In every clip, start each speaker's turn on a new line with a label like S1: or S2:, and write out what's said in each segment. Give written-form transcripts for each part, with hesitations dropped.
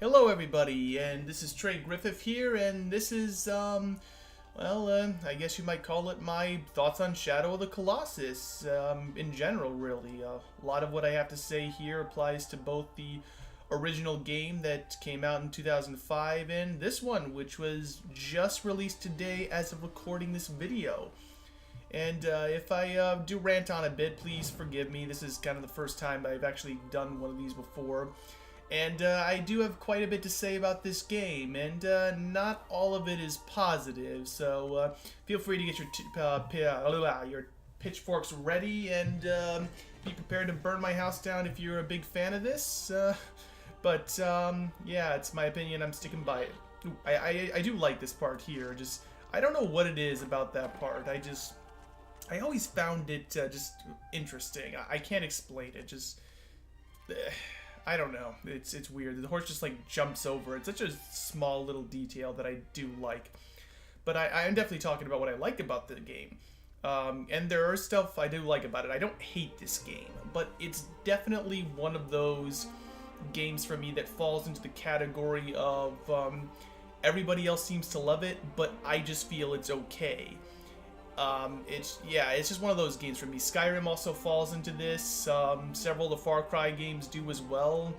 S1: Hello everybody, and this is Trey Griffith here, and this is, I guess you might call it my thoughts on Shadow of the Colossus, in general, really. A lot of what I have to say here applies to both the original game that came out in 2005 and this one, which was just released today as of recording this video. And if I do rant on a bit, please forgive me. This is kind of the first time I've actually done one of these before. And I do have quite a bit to say about this game, and not all of it is positive, so feel free to get your pitchforks ready and be prepared to burn my house down if you're a big fan of this. Yeah, it's my opinion, I'm sticking by it. Ooh, I do like this part here, just, I don't know what it is about that part, I always found it just interesting. I can't explain it, just... I don't know. It's weird. The horse just like jumps over. It's such a small little detail that I do like. But I'm definitely talking about what I like about the game. And there are stuff I do like about it. I don't hate this game, but it's definitely one of those games for me that falls into the category of everybody else seems to love it, but I just feel it's okay. It's just one of those games for me. Skyrim also falls into this. Several of the Far Cry games do as well.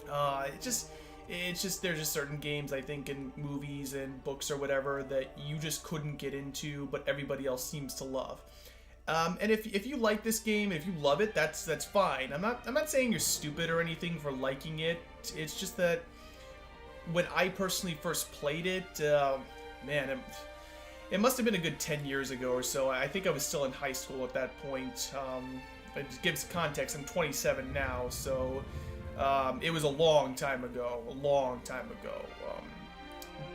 S1: There's just certain games I think in movies and books or whatever that you just couldn't get into, but everybody else seems to love. And if you like this game, if you love it, that's fine. I'm not saying you're stupid or anything for liking it. It's just that when I personally first played it, man. It must have been a good 10 years ago or so. I think I was still in high school at that point. It gives context. I'm 27 now, so it was a long time ago.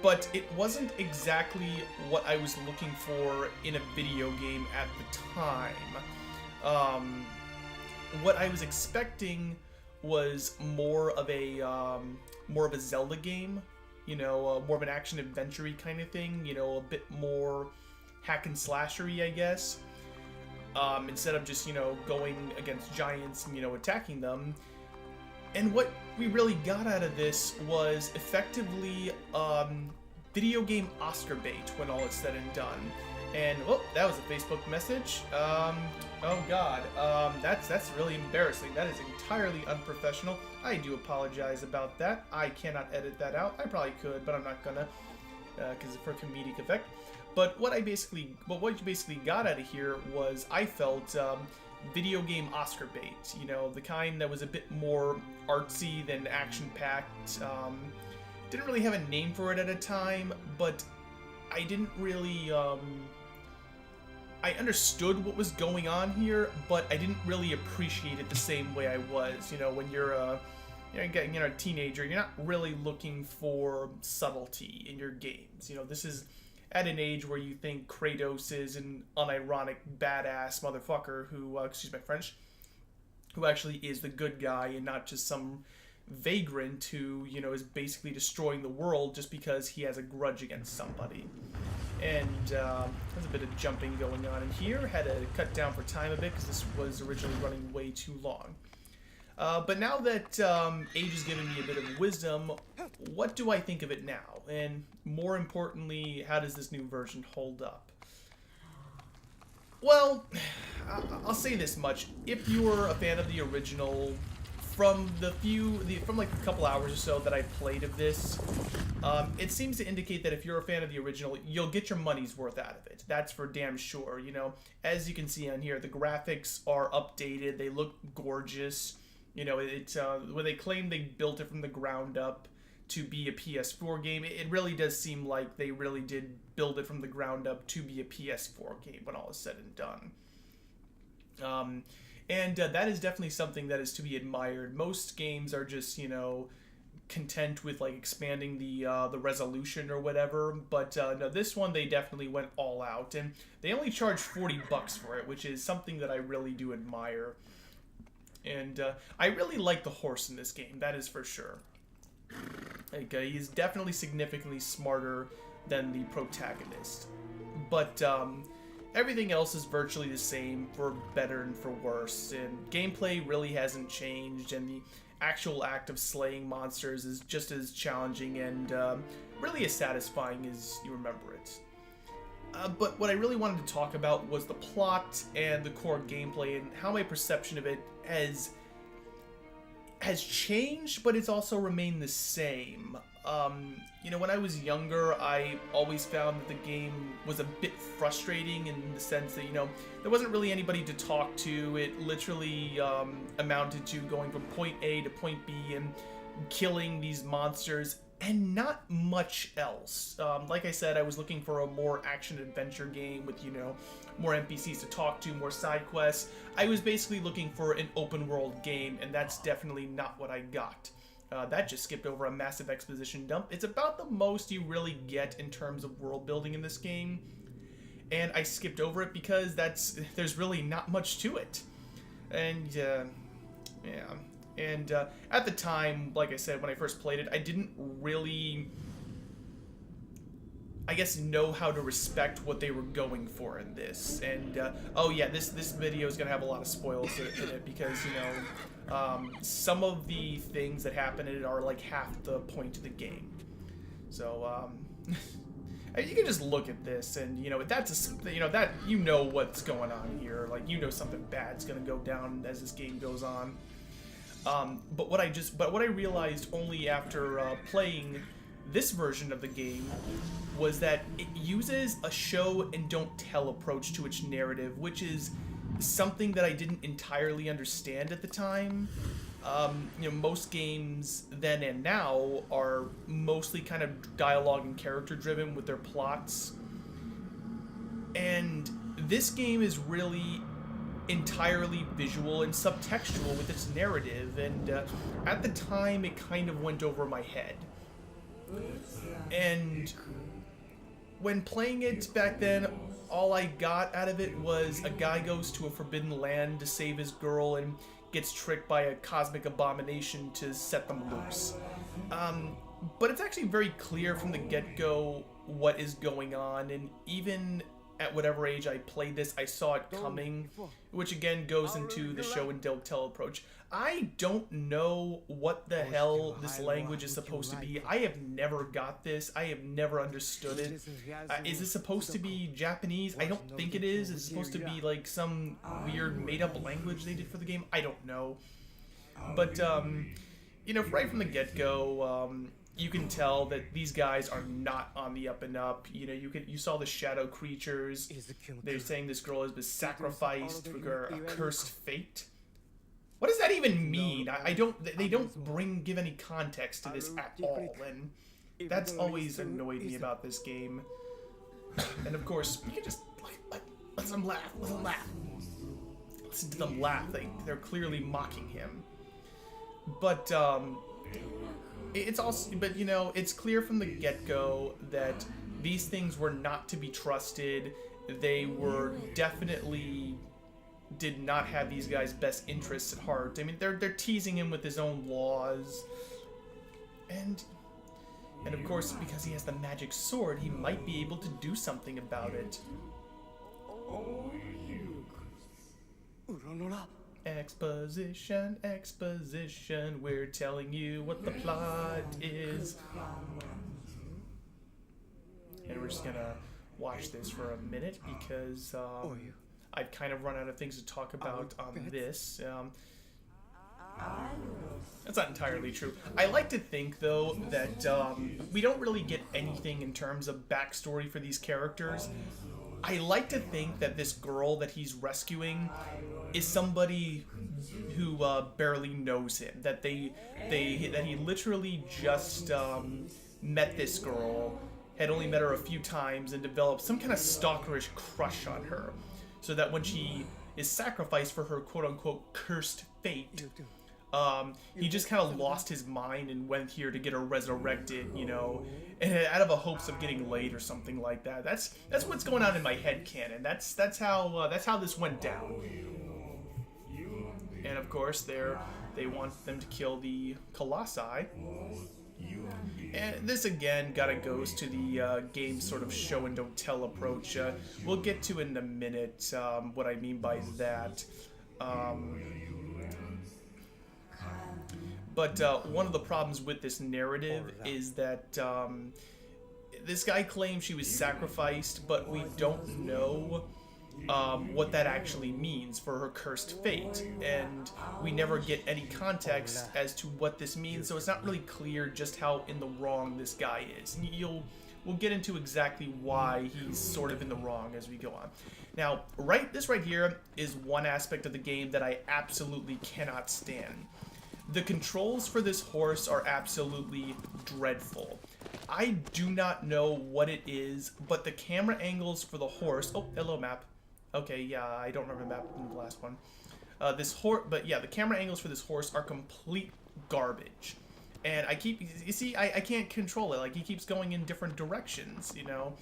S1: But it wasn't exactly what I was looking for in a video game at the time. What I was expecting was more of a Zelda game. You know, more of an action-adventure-y kind of thing, you know, a bit more hack and slashery, I guess. Instead of just, you know, going against giants and, you know, attacking them. And what we really got out of this was effectively video game Oscar bait when all is said and done. And, oh, that was a Facebook message. Oh god, that's really embarrassing. That is entirely unprofessional. I do apologize about that. I cannot edit that out. I probably could, but I'm not gonna, because for comedic effect. But what you basically got out of here was, I felt, video game Oscar bait. You know, the kind that was a bit more artsy than action-packed. Didn't really have a name for it at a time, but I didn't really, I understood what was going on here, but I didn't really appreciate it the same way I was. You know, when you're a teenager, you're not really looking for subtlety in your games. You know, this is at an age where you think Kratos is an unironic badass motherfucker who, excuse my French, who actually is the good guy and not just some vagrant who, you know, is basically destroying the world just because he has a grudge against somebody. And there's a bit of jumping going on in here. Had to cut down for time a bit because this was originally running way too long. But now that age has given me a bit of wisdom, what do I think of it now? And more importantly, how does this new version hold up? Well, I'll say this much. If you're a fan of the original, from like a couple hours or so that I played of this, it seems to indicate that if you're a fan of the original, you'll get your money's worth out of it. That's for damn sure. You know, as you can see on here, the graphics are updated. They look gorgeous. You know, when they claim they built it from the ground up to be a PS4 game, it really does seem like they really did build it from the ground up to be a PS4 game when all is said and done. And that is definitely something that is to be admired. Most games are just, you know, content with like expanding the resolution or whatever, but no, this one they definitely went all out, and they only charged $40 for it, which is something that I really do admire. And I really like the horse in this game, that is for sure. Like, he's definitely significantly smarter than the protagonist, but everything else is virtually the same, for better and for worse, and gameplay really hasn't changed, and the actual act of slaying monsters is just as challenging and really as satisfying as you remember it. But what I really wanted to talk about was the plot and the core gameplay and how my perception of it has changed, but it's also remained the same. You know, when I was younger, I always found that the game was a bit frustrating in the sense that, you know, there wasn't really anybody to talk to. It literally amounted to going from point A to point B and killing these monsters and not much else. Like I said, I was looking for a more action-adventure game with, you know, more NPCs to talk to, more side quests. I was basically looking for an open-world game, and that's definitely not what I got. That just skipped over a massive exposition dump. It's about the most you really get in terms of world building in this game, and I skipped over it because there's really not much to it. And yeah. And at the time, like I said, when I first played it, I didn't really, I guess, know how to respect what they were going for in this. And oh yeah, this video is gonna have a lot of spoils in it because, you know, some of the things that happen in it are like half the point of the game. So you can just look at this, and you know that you know what's going on here. Like, you know something bad's gonna go down as this game goes on. But what I realized only after playing this version of the game was that it uses a show and don't tell approach to its narrative, which is something that I didn't entirely understand at the time. You know, most games then and now are mostly kind of dialogue and character driven with their plots, and this game is really entirely visual and subtextual with its narrative, and at the time it kind of went over my head. And when playing it back then, all I got out of it was a guy goes to a forbidden land to save his girl and gets tricked by a cosmic abomination to set them loose. But it's actually very clear from the get-go what is going on, and even at whatever age I played this, I saw it coming, which again goes into the show and don't tell approach. I don't know what the hell this language is supposed to be. I have never got this. I have never understood it. Is this supposed to be Japanese? I don't think it is. It's supposed to be like some weird made-up language they did for the game. I don't know. But, you know, right from the get-go, you can tell that these guys are not on the up and up. You know, you saw the shadow creatures. They're saying this girl has been sacrificed for a cursed fate. What does that even mean? They don't give any context to this at all, and that's always annoyed me about this game. And of course, you can just let them laugh. Listen to them laugh. They're clearly mocking him. But it's also, but you know, it's clear from the get-go that these things were not to be trusted. They were definitely did not have these guys' best interests at heart. I mean, they're teasing him with his own laws, and of course, because he has the magic sword, he might be able to do something about it. Exposition, we're telling you what the plot is. And we're just gonna watch this for a minute because I've kind of run out of things to talk about on this. That's not entirely true. I like to think, though, that we don't really get anything in terms of backstory for these characters. I like to think that this girl that he's rescuing is somebody who barely knows him. That that he literally just met this girl, had only met her a few times, and developed some kind of stalkerish crush on her. So that when she is sacrificed for her quote-unquote cursed fate, he just kind of lost his mind and went here to get her resurrected, you know, and out of a hopes of getting laid or something like that. That's what's going on in my head canon. That's how this went down. And of course, they want them to kill the Colossi. And this again goes to the game's sort of show and don't tell approach. We'll get to in a minute what I mean by that. But one of the problems with this narrative is that this guy claims she was sacrificed, but we don't know what that actually means for her cursed fate, and we never get any context as to what this means, so it's not really clear just how in the wrong this guy is. And we'll get into exactly why he's sort of in the wrong as we go on. Now, this right here is one aspect of the game that I absolutely cannot stand. The controls for this horse are absolutely dreadful. I do not know what it is, but the camera angles for the horse... Oh, hello, map. Okay, yeah, I don't remember the map in the last one. But yeah, the camera angles for this horse are complete garbage. And you see, I can't control it. Like, he keeps going in different directions, you know?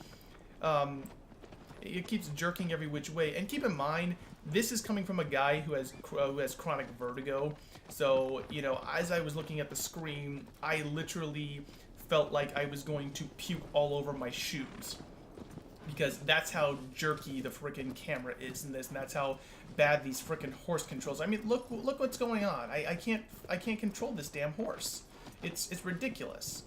S1: It keeps jerking every which way. And keep in mind, this is coming from a guy who has chronic vertigo. So, you know, as I was looking at the screen, I literally felt like I was going to puke all over my shoes. Because that's how jerky the frickin' camera is in this, and that's how bad these frickin' horse controls. I mean, look what's going on. I can't control this damn horse. It's ridiculous.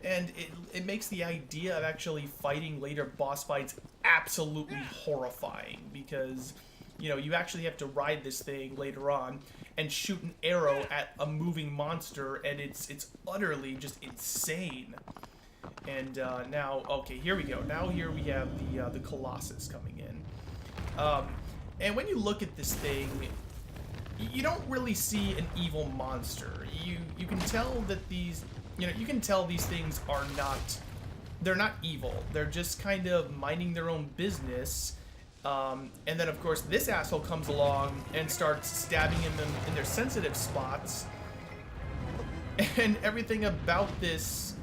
S1: And it makes the idea of actually fighting later boss fights absolutely horrifying, because, you know, you actually have to ride this thing later on and shoot an arrow at a moving monster, and it's utterly just insane. And now, okay, here we go. Now here we have the Colossus coming in. And when you look at this thing, you don't really see an evil monster. You can tell that these things are not, they're not evil. They're just kind of minding their own business. And then of course this asshole comes along and starts stabbing them in their sensitive spots. And everything about this,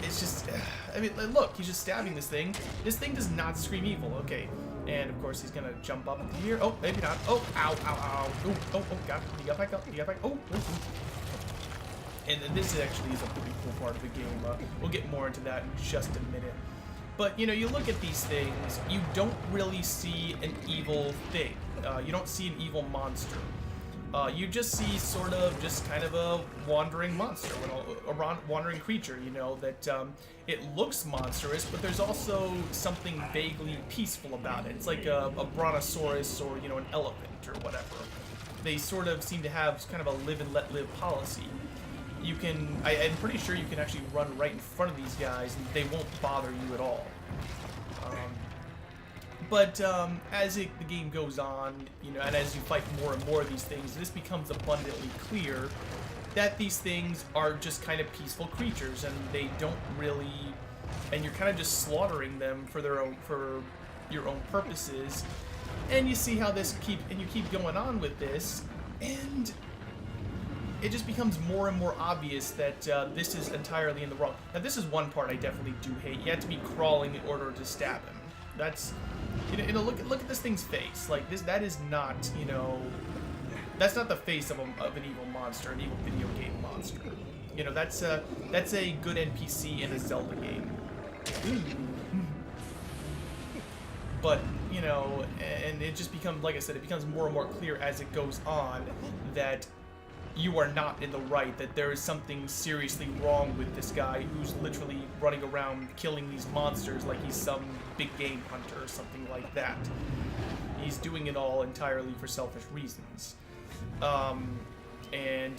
S1: it's just, I mean, look, he's just stabbing this thing. This thing does not scream evil. Okay. And of course he's gonna jump up here. Oh, maybe not. Oh, ow, ow, ow. Oh, got it. He got back up. He got back. Oh. And this actually is a pretty cool part of the game. We'll get more into that in just a minute. But, you know, you look at these things, you don't really see an evil thing. You don't see an evil monster. You just see sort of just kind of a wandering monster, a wandering creature, you know, that it looks monstrous, but there's also something vaguely peaceful about it. It's like a brontosaurus or, you know, an elephant or whatever. They sort of seem to have kind of a live and let live policy. I'm pretty sure you can actually run right in front of these guys and they won't bother you at all. But as the game goes on, you know, and as you fight more and more of these things, this becomes abundantly clear that these things are just kind of peaceful creatures, and they don't really, and you're kind of just slaughtering them for your own purposes. And you see how you keep going on with this, and it just becomes more and more obvious that this is entirely in the wrong. Now, this is one part I definitely do hate. You have to be crawling in order to stab him. That's, you know, look at this thing's face. Like that is not, you know, that's not the face of an evil monster, an evil video game monster. You know, that's a good NPC in a Zelda game. But, you know, and it just becomes, like I said, it becomes more and more clear as it goes on that you are not in the right, that there is something seriously wrong with this guy who's literally running around killing these monsters like he's some big game hunter or something like that. He's doing it all entirely for selfish reasons. Boom. And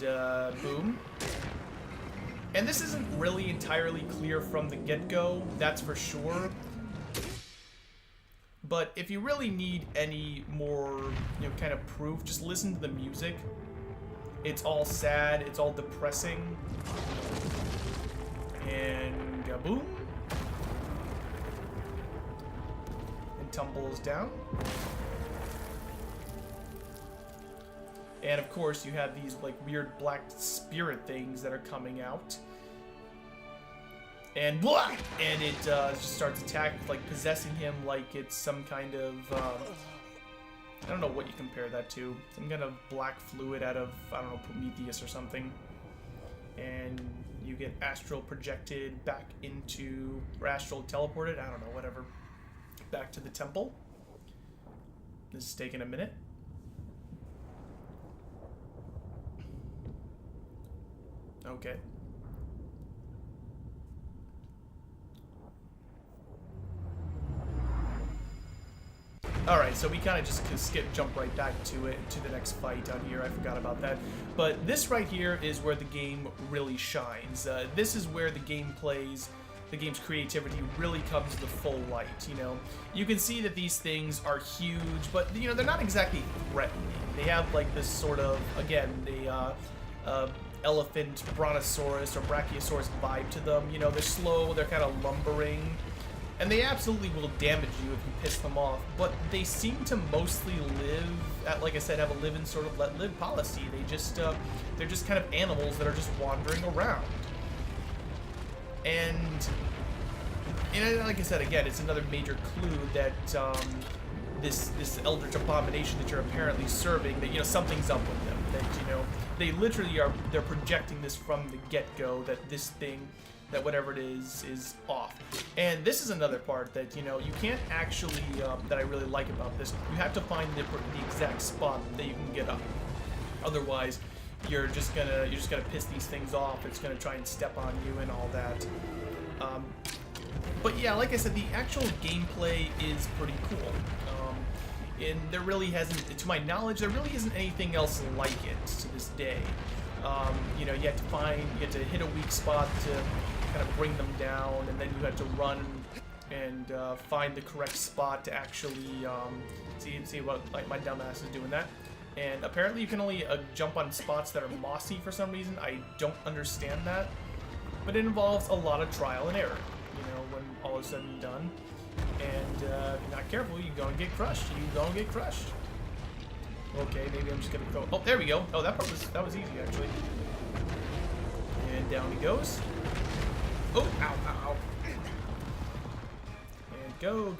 S1: this isn't really entirely clear from the get-go, that's for sure. But if you really need any more, you know, kind of proof, just listen to the music. It's all sad, it's all depressing. And boom. And tumbles down. And of course you have these like weird black spirit things that are coming out. And blah! And it just starts attacking, like possessing him like it's some kind of I don't know what you compare that to. Some kind of black fluid out of, I don't know, Prometheus or something. And you get astral projected back into, or astral teleported, I don't know, whatever, back to the temple. This is taking a minute. Okay. Alright, so we kind of just jump right back to it, to the next fight on here. I forgot about that. But this right here is where the game really shines. This is where the game's creativity really comes to the full light, you know. You can see that these things are huge, but, you know, they're not exactly threatening. They have, like, this sort of, again, the elephant, brontosaurus, or brachiosaurus vibe to them. You know, they're slow, they're kind of lumbering. And they absolutely will damage you if you piss them off, but they seem to mostly live, like I said, have a live and sort of let live policy. They're just kind of animals that are just wandering around. And like I said, again, it's another major clue that this eldritch abomination that you're apparently serving, that, you know, something's up with them. That, you know, they literally they're projecting this from the get-go, that this thing, that whatever it is off. And this is another part that, you know, you can't actually, that I really like about this. You have to find the exact spot that you can get up. Otherwise, you're just gonna piss these things off. It's gonna try and step on you and all that. But yeah, like I said, the actual gameplay is pretty cool. And there really hasn't, to my knowledge, there really isn't anything else like it to this day. You know, you have to hit a weak spot to kind of bring them down, and then you have to run and find the correct spot to actually see what, like, my dumbass is doing that. And apparently you can only jump on spots that are mossy for some reason. I don't understand that, but it involves a lot of trial and error, you know, when all is said and done. And if you're not careful, you go and get crushed. Okay, maybe I'm just gonna go. Oh, there we go. Oh, that was easy actually. And down he goes. Oh, ow. And go.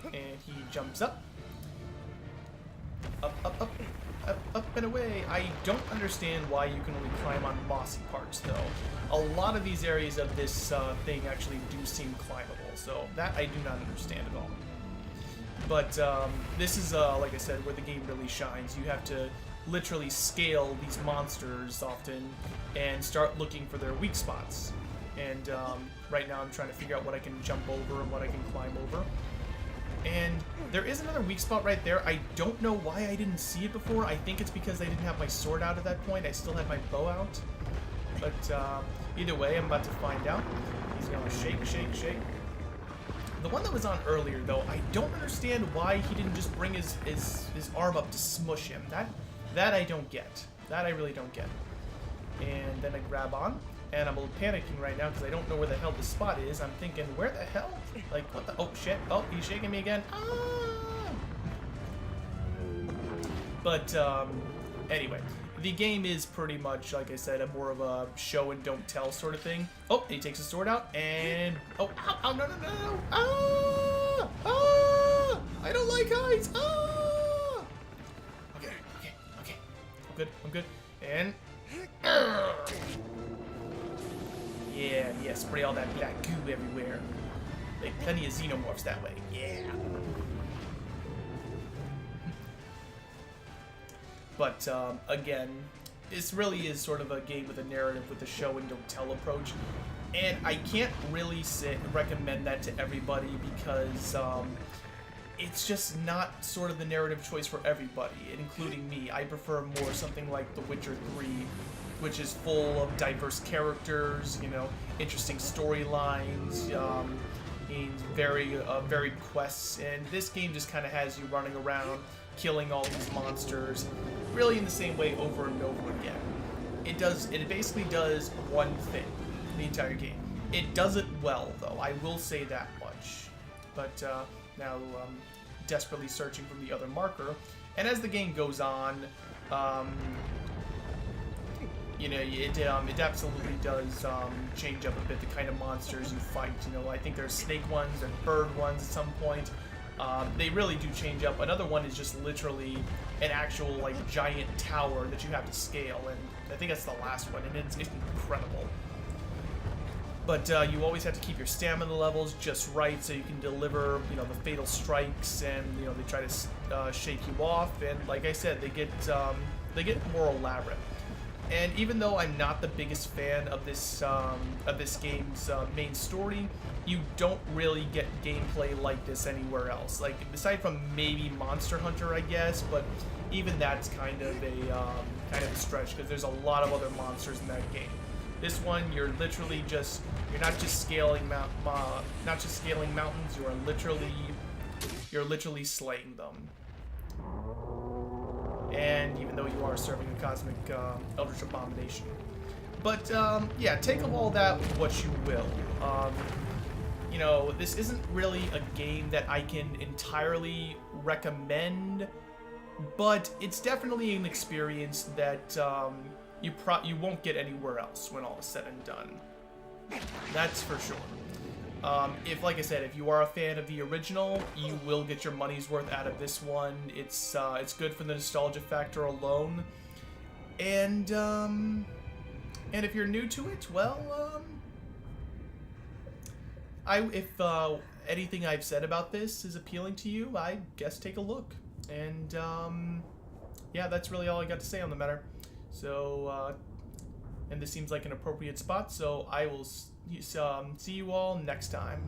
S1: And he jumps up. Up and away. I don't understand why you can only climb on mossy parts, though. A lot of these areas of this thing actually do seem climbable, so that I do not understand at all. But this is, like I said, where the game really shines. You have to literally scale these monsters often and start looking for their weak spots. And right now I'm trying to figure out what I can jump over and what I can climb over. And there is another weak spot right there. I don't know why I didn't see it before. I think it's because I didn't have my sword out at that point. I still had my bow out. But either way, I'm about to find out. He's going to shake. The one that was on earlier, though, I don't understand why he didn't just bring his arm up to smush him. That I don't get. That I really don't get. And then I grab on. And I'm a little panicking right now because I don't know where the hell the spot is. I'm thinking, where the hell? Like, what the? Oh, shit. Oh, he's shaking me again. Ah! But, anyway. The game is pretty much, like I said, more of a show and don't tell sort of thing. Oh, he takes his sword out and... Oh, ow, no. Ah! Ah! I don't like heights. Ah! Okay. I'm good. And... Yeah, spray all that black goo everywhere. Like plenty of xenomorphs that way. Yeah. But again, this really is sort of a game with a narrative with a show and don't tell approach. And I can't really recommend that to everybody because it's just not sort of the narrative choice for everybody, including me. I prefer more something like The Witcher 3, which is full of diverse characters, you know, interesting storylines, varied quests, and this game just kind of has you running around, killing all these monsters, really in the same way over and over again. It basically does one thing, the entire game. It does it well, though, I will say that much. But now I'm desperately searching for the other marker, and as the game goes on, you know, it absolutely does change up a bit the kind of monsters you fight. You know, I think there's snake ones and bird ones at some point. They really do change up. Another one is just literally an actual, like, giant tower that you have to scale, and I think that's the last one, and it's incredible. But you always have to keep your stamina levels just right so you can deliver, you know, the fatal strikes, and, you know, they try to shake you off, and like I said, they get more elaborate. And even though I'm not the biggest fan of this game's main story, you don't really get gameplay like this anywhere else. Like, aside from maybe Monster Hunter, I guess, but even that's kind of a stretch because there's a lot of other monsters in that game. This one, you're not just scaling mountains. You're literally slaying them. And even though you are serving a cosmic eldritch abomination. But yeah, take of all that what you will. You know, this isn't really a game that I can entirely recommend, but it's definitely an experience that you won't get anywhere else when all is said and done. That's for sure. Like I said, if you are a fan of the original, you will get your money's worth out of this one. It's good for the nostalgia factor alone, and if you're new to it, well, if anything I've said about this is appealing to you, I guess take a look. And yeah, that's really all I got to say on the matter. So, and this seems like an appropriate spot, so I will see you all next time.